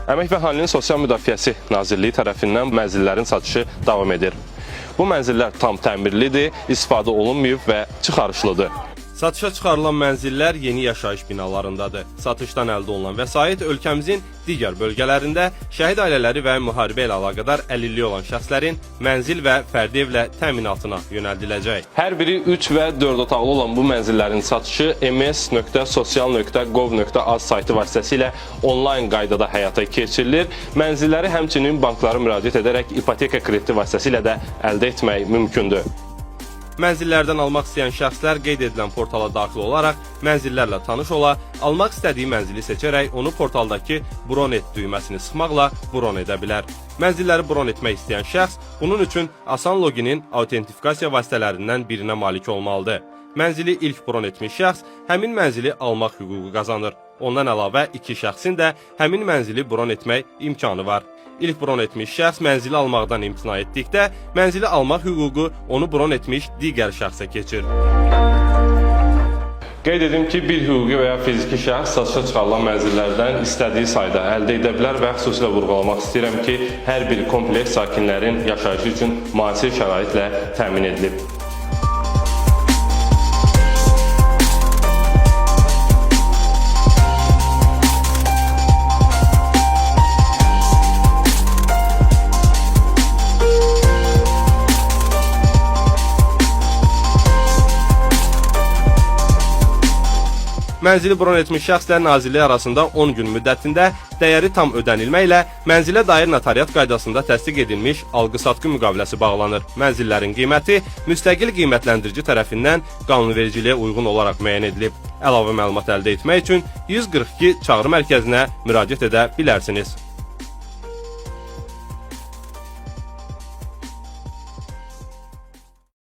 Əmək və Əhalinin Sosial Müdafiəsi Nazirliyi tərəfindən mənzillərin satışı davam edir. Bu mənzillər tam təmirlidir, istifadə olunmayıb və çıxarışlıdır. Satışa çıxarılan mənzillər yeni yaşayış binalarındadır. Satışdan əldə olunan vəsait ölkəmizin digər bölgələrində şəhid ailələri və müharibə ilə əlaqədar əlilliyi olan şəxslərin mənzil və fərdi evlə təminatına yönəldiləcək. Hər biri 3 və 4 otaqlı olan bu mənzillərin satışı ms.sosial.gov.az saytı vasitəsilə onlayn qaydada həyata keçirilir. Mənzilləri həmçinin banklara müraciət edərək ipoteka krediti vasitəsilə də əldə etmək mümkündür. Mənzillərdən almaq istəyən şəxslər qeyd edilən portala daxil olaraq mənzillərlə tanış ola, almaq istədiyi mənzili seçərək onu portaldakı Bron et düyməsini sıxmaqla bron edə bilər. Mənzilləri bron etmək istəyən şəxs bunun üçün Asan Loginin autentifikasiya vasitələrindən birinə malik olmalıdır. Mənzili ilk bron etmiş şəxs həmin mənzili almaq hüququ qazanır. Ondan əlavə 2 şəxsin də həmin mənzili bron etmək imkanı var. İlk bron etmiş şəxs mənzili almaqdan imtina etdikdə, mənzili almaq hüququ onu bron etmiş digər şəxsə keçir. Qeyd edim ki, bir hüquqi və ya fiziki şəxs satışa çıxarılan mənzillərdən istədiyi sayda əldə edə bilər və xüsusilə vurğulamaq istəyirəm ki, hər bir kompleks sakinlərin yaşayışı üçün müasir şəraitlə təmin edilib. Mənzili bron etmiş şəxslər Nazirlik arasında 10 gün müddətində dəyəri tam ödənilməklə mənzilə dair notariat qaydasında təsdiq edilmiş alqı-satqı müqaviləsi bağlanır. Mənzillərin qiyməti müstəqil qiymətləndirici tərəfindən qanunvericiliyə uyğun olaraq müəyyən edilib. Əlavə məlumat əldə etmək üçün 142 çağrı mərkəzinə müraciət edə bilərsiniz.